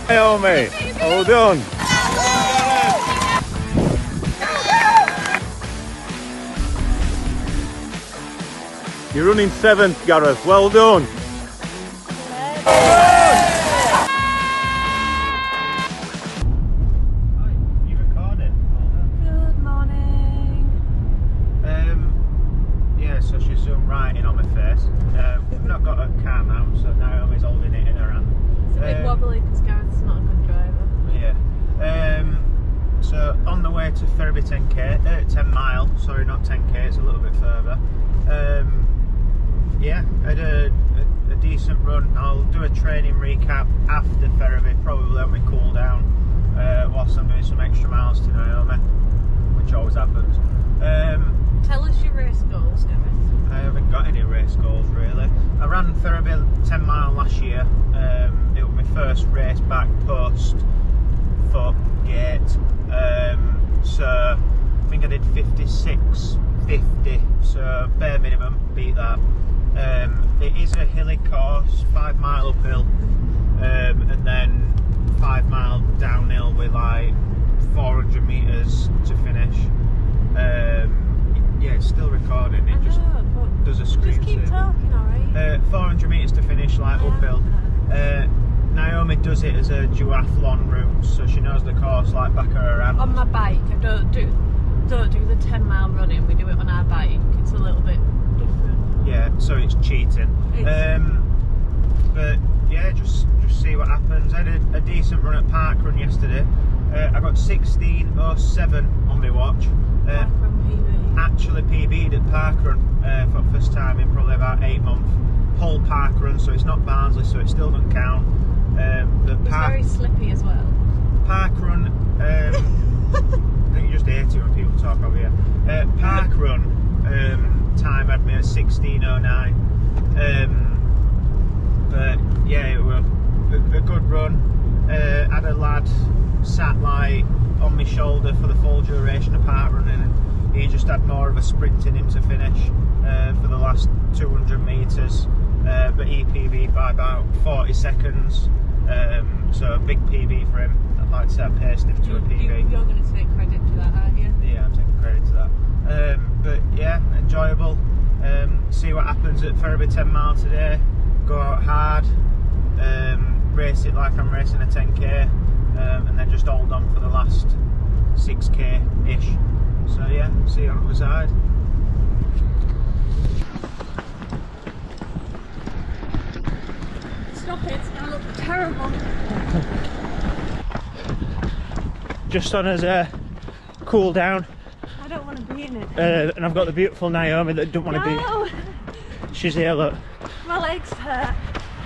Naomi, hold on. You're running 7th, Gareth. Well done. You recorded? Good morning. Yeah, so she's zoomed right in on my face. We've not got a car now, so Naomi's holding it in her hand. It's a bit wobbly because Gareth's not a good driver. Yeah. So on the way to Ferriby 10 mile, sorry, not 10k, it's a little bit further. Yeah, I had a decent run. I'll do a training recap after Ferriby, probably on my cool down, whilst I'm doing some extra miles to Naomi, which always happens. Tell us your race goals, Gareth. I haven't got any race goals really. I ran Ferriby 10 mile last year. It was my first race back post foot gate. So I think I did 56.50, so bare minimum, beat that. It is a hilly course, 5 mile uphill, and then 5 mile downhill with like 400 metres to finish. Yeah, it's still recording, it just does a screen. Just keep talking, alright? 400 metres to finish, like uphill. Naomi does it as a duathlon route, so she knows the course like back of her hand. On my bike, I don't do the 10 mile running, we do it on our bike. It's a little bit different. Yeah, so it's cheating. But yeah, just see what happens. I had a decent run at parkrun yesterday. I got 16:07 on my watch. Parkrun PB. Actually PB'd at parkrun for the first time in probably about 8 months. Whole parkrun, so it's not Barnsley, so it still doesn't count. It's very slippy as well. Parkrun, I think you just hate it when people talk over here. Parkrun time had me at 16:09. But yeah, it was a good run. Had a lad sat like on my shoulder for the full duration of parkrunning, and he just had more of a sprint in him to finish for the last 200 metres. But he PB'd by about 40 seconds, so a big PB for him. I'd like to say I paced him to a PB. You're going to take credit to that, aren't you? Yeah, I'm taking credit to that. But yeah, enjoyable. See what happens at Ferriby 10 mile today. Go out hard, race it like I'm racing a 10k, and then just hold on for the last 6k-ish. So yeah, see you on the other side. Stop it, I look terrible. Just on as a cool down. I don't want to be in it. And I've got the beautiful Naomi that don't want to be. She's here, look. My legs hurt.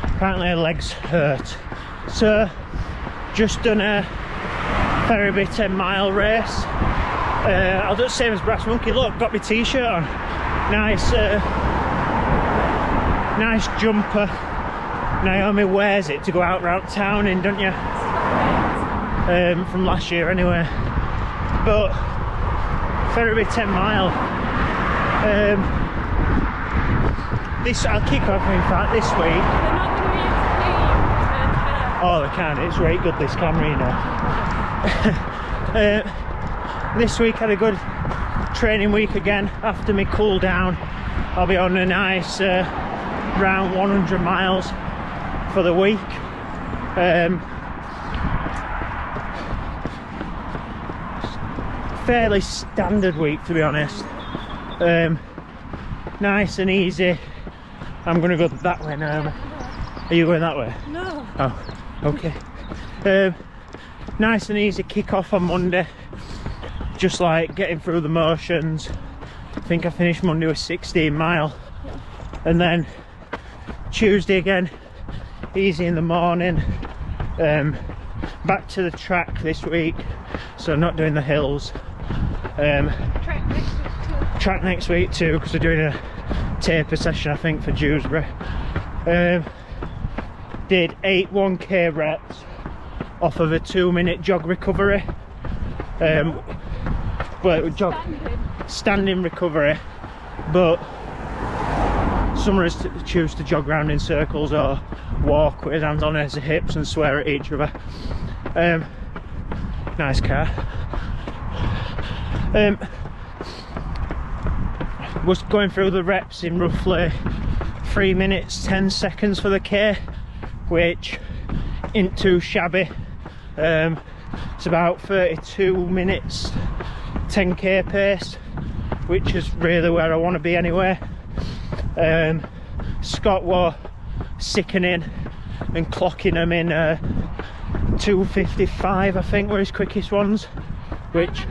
Apparently her legs hurt. So, just done a Ferriby 10 mile race. I'll do the same as Brass Monkey. Look, got my t-shirt on. Nice, nice jumper. Naomi wears it to go out round town in, don't you? From last year anyway. But Ferriby 10 mile. I'll kick off in fact this week. They're not going to be able to hear you. Oh, they can. It's right good, this camera, you know. This week had a good training week again. After me cool down, I'll be on a nice round 100 miles for the week. Fairly standard week, to be honest. Nice and easy. I'm going to go that way now. Are you going that way? No. Oh, okay. Nice and easy kick off on Monday. Just like getting through the motions. I think I finished Monday with 16 mile. And then Tuesday again, easy in the morning. Back to the track this week, so not doing the hills. Track next week too, because we're doing a taper session I think for Dewsbury. Did 8 1k reps off of a 2-minute jog recovery. Well, standing recovery, but some of us choose to jog around in circles or walk with hands on their hips and swear at each other. Nice car. Was going through the reps in roughly 3 minutes 10 seconds for the K, which ain't too shabby. It's about 32 minutes 10k pace, which is really where I want to be anyway. Scott was sickening and clocking them in 2:55 I think were his quickest ones, which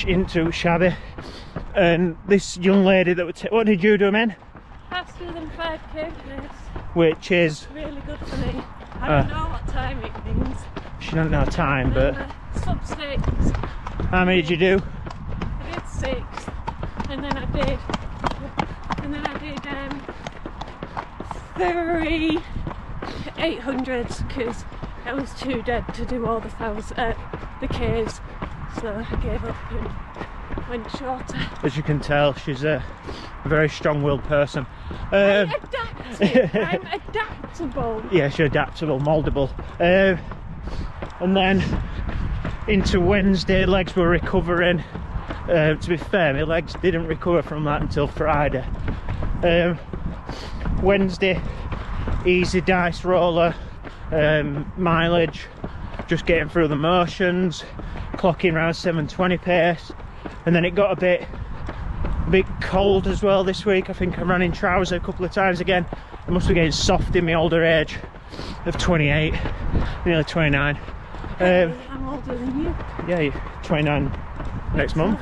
ain't too shabby. And this young lady that would what did you do, man? Faster than 5k pace, which is really good for me. I don't know what time it means. She don't know time, but sub 6. how many did you do? I did 6, and then I did 3 800s because I was too dead to do all the Ks, so I gave up and went shorter. As you can tell, she's a very strong-willed person. I'm adaptive. I'm adaptable. Yeah, she's adaptable, mouldable. And then into Wednesday, legs were recovering. To be fair, my legs didn't recover from that until Friday. Wednesday, easy dice roller, mileage, just getting through the motions, clocking around 7:20 pace, and then it got a bit cold as well this week. I think I ran in trousers a couple of times again. I must be getting soft in my older age of 28, nearly 29. I'm older than you. Yeah, you're 29 next month.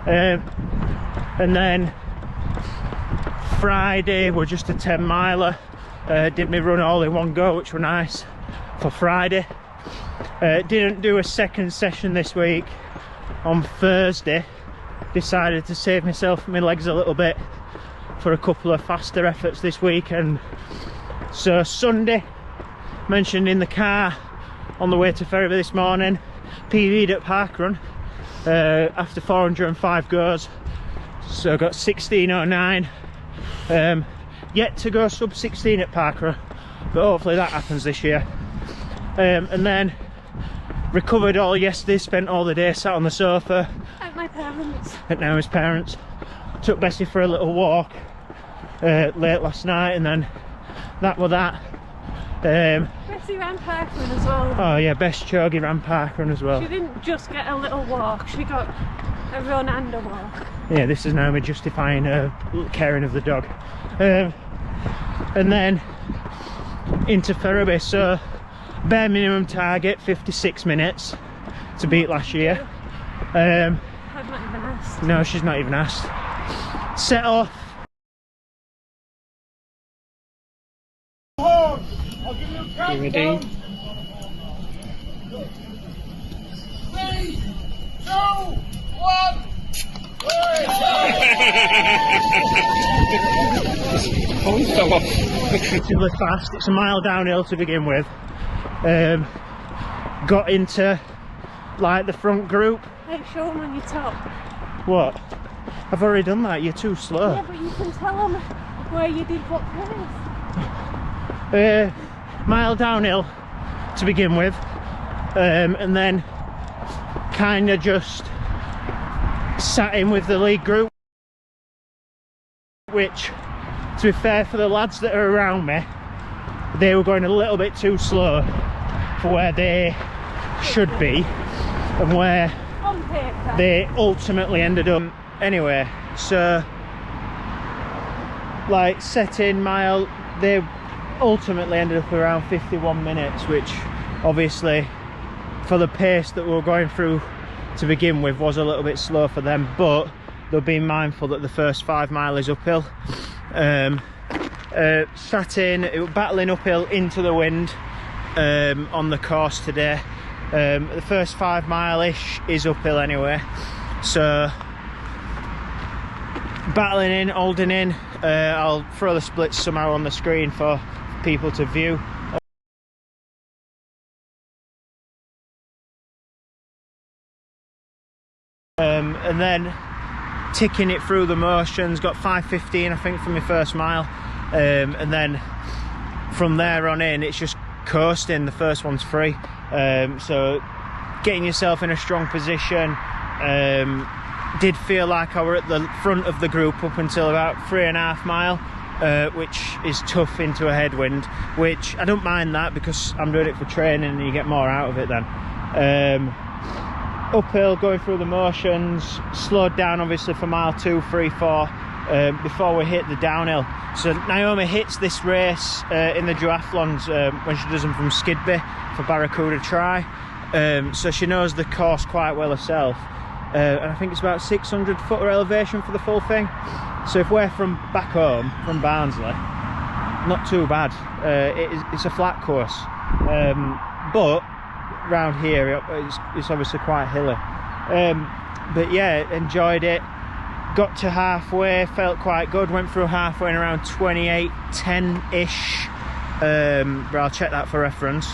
And then Friday were just a 10 miler. Did me run all in one go, which were nice for Friday. Didn't do a second session this week. On Thursday decided to save myself my legs a little bit for a couple of faster efforts this week. And so Sunday, mentioned in the car on the way to Ferriby this morning, PV'd at parkrun after 405 goes, so I got 16:09. Yet to go sub 16 at parkrun, but hopefully that happens this year. And then recovered all yesterday, spent all the day sat on the sofa At my parents. at Naomi's parents. Took Bessie for a little walk late last night, and then that was that. Bessie ran parkrun as well. Oh yeah, Best Chogi ran parkrun as well. She didn't just get a little walk, she got a run and a walk. Yeah, this is Naomi justifying her caring of the dog. And then into Ferriby, so bare minimum target 56 minutes to beat last year. I've not even asked. No, she's not even asked. Set off. I'll give you a countdown. Ready? 3, 2, 1. Relatively fast. It's a mile downhill to begin with. Got into like the front group. Hey, show them on your top. What? I've already done that. You're too slow. Yeah, but you can tell them where you did what place. Mile downhill to begin with, and then kind of just sat in with the lead group, which, to be fair, for the lads that are around me, they were going a little bit too slow for where they should be and where On paper. they ultimately ended up. Anyway, so like setting mile, they ultimately ended up around 51 minutes, which obviously for the pace that we were going through to begin with was a little bit slow for them, but they'll be mindful that the first 5 mile is uphill. Sat in, it was battling uphill into the wind on the course today. The first 5 mile-ish is uphill anyway, so battling in, holding in. I'll throw the splits somehow on the screen for people to view. And then ticking it through the motions, got 5:15 I think for my first mile, and then from there on in it's just coasting. The first one's free, so getting yourself in a strong position. Did feel like I were at the front of the group up until about 3.5 mile, which is tough into a headwind, which I don't mind that because I'm doing it for training and you get more out of it then. Uphill, going through the motions, slowed down obviously for mile 2, 3, 4 before we hit the downhill. So Naomi hits this race in the duathlons when she does them from Skidby for Barracuda Try, so she knows the course quite well herself. And I think it's about 600 foot elevation for the full thing. So if we're from back home, from Barnsley, not too bad. It's a flat course, but round here it's obviously quite hilly. But yeah, enjoyed it. Got to halfway, felt quite good. Went through halfway in around 28:10-ish. But I'll check that for reference.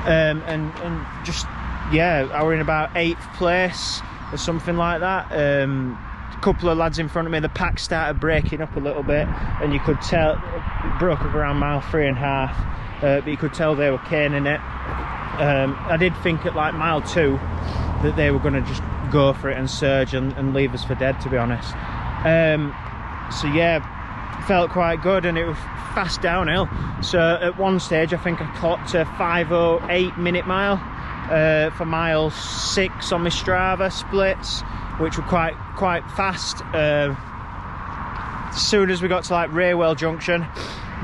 And just, yeah, I were in about 8th place or something like that. A couple of lads in front of me, the pack started breaking up a little bit, and you could tell it broke up around mile 3.5, but you could tell they were caning it. I did think at like mile 2 that they were going to just go for it and surge and leave us for dead, to be honest. So yeah, felt quite good, and it was fast downhill. So at one stage I think I clocked a 5:08 minute mile for mile 6 on my Strava splits, which were quite fast. As soon as we got to like Raywell Junction,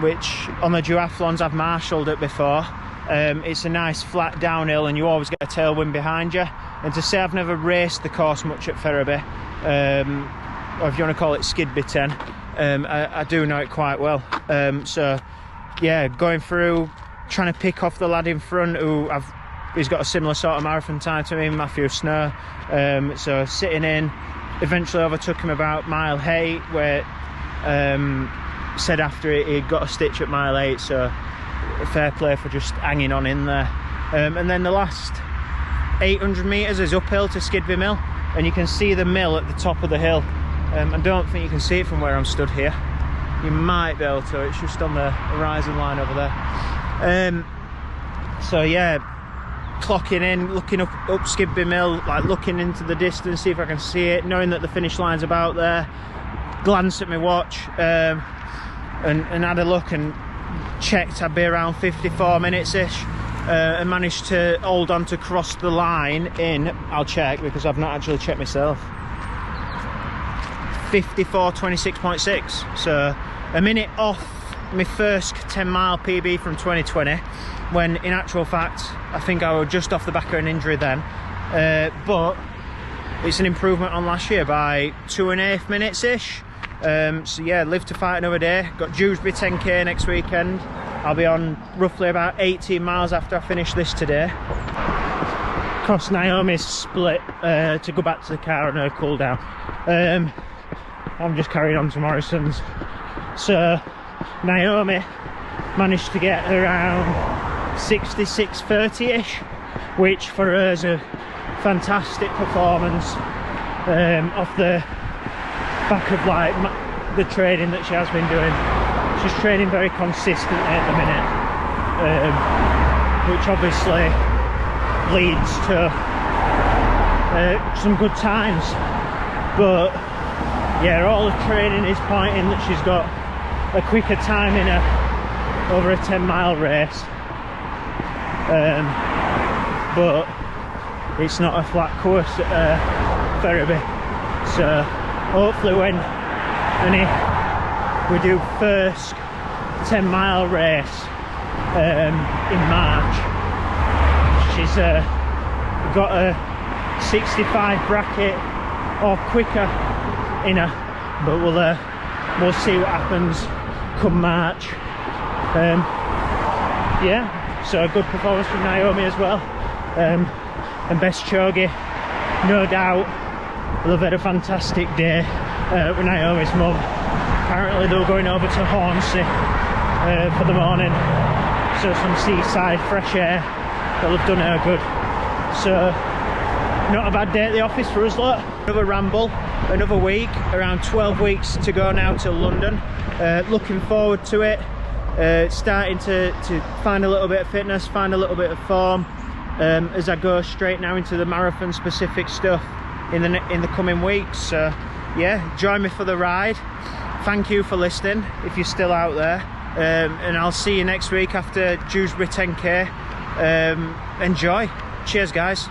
which on the duathlons I've marshalled it before, it's a nice flat downhill and you always get a tailwind behind you. And to say I've never raced the course much at Ferriby, or if you want to call it Skidby 10, I do know it quite well. So yeah, going through, trying to pick off the lad in front he's got a similar sort of marathon time to me, Matthew Snow. So sitting in, eventually overtook him about mile 8, where said after it he'd got a stitch at mile 8, so fair play for just hanging on in there. And then the last 800 metres is uphill to Skidby Mill, and you can see the mill at the top of the hill. I don't think you can see it from where I'm stood here. You might be able to, it's just on the horizon line over there. So yeah, clocking in, looking up Skidby Mill, like looking into the distance, see if I can see it, knowing that the finish line's about there. Glanced at my watch and had a look and checked I'd be around 54 minutes-ish, and managed to hold on to cross the line in, I'll check because I've not actually checked myself, 54:26.6, so a minute off my first 10 mile PB from 2020, when in actual fact I think I was just off the back of an injury then, but it's an improvement on last year by 2.5 minutes-ish. So yeah, live to fight another day. Got Dewsbury 10k next weekend. I'll be on roughly about 18 miles after I finish this today. Cross Naomi's split to go back to the car on her cool down. I'm just carrying on to Morrison's. So Naomi managed to get around 66:30-ish, which for her is a fantastic performance off the back of like the training that she has been doing. She's training very consistently at the minute, which obviously leads to some good times. But yeah, all the training is pointing that she's got a quicker time in her over a 10 mile race, but it's not a flat course at Ferriby, so hopefully when we do first 10 mile race in March, she's got a 65 bracket or quicker in her, but we'll see what happens come March. Yeah, so a good performance from Naomi as well, and Best Chogi, no doubt will have had a fantastic day with Naomi's mum. Apparently they were going over to Hornsey for the morning, so some seaside fresh air that'll have done her good. So not a bad day at the office for us lot. Another ramble, another week, around 12 weeks to go now to London. Looking forward to it. Starting to find a little bit of fitness, find a little bit of form as I go straight now into the marathon specific stuff in the coming weeks. So yeah, join me for the ride. Thank you for listening if you're still out there, and I'll see you next week after Dewsbury 10k. Enjoy. Cheers guys.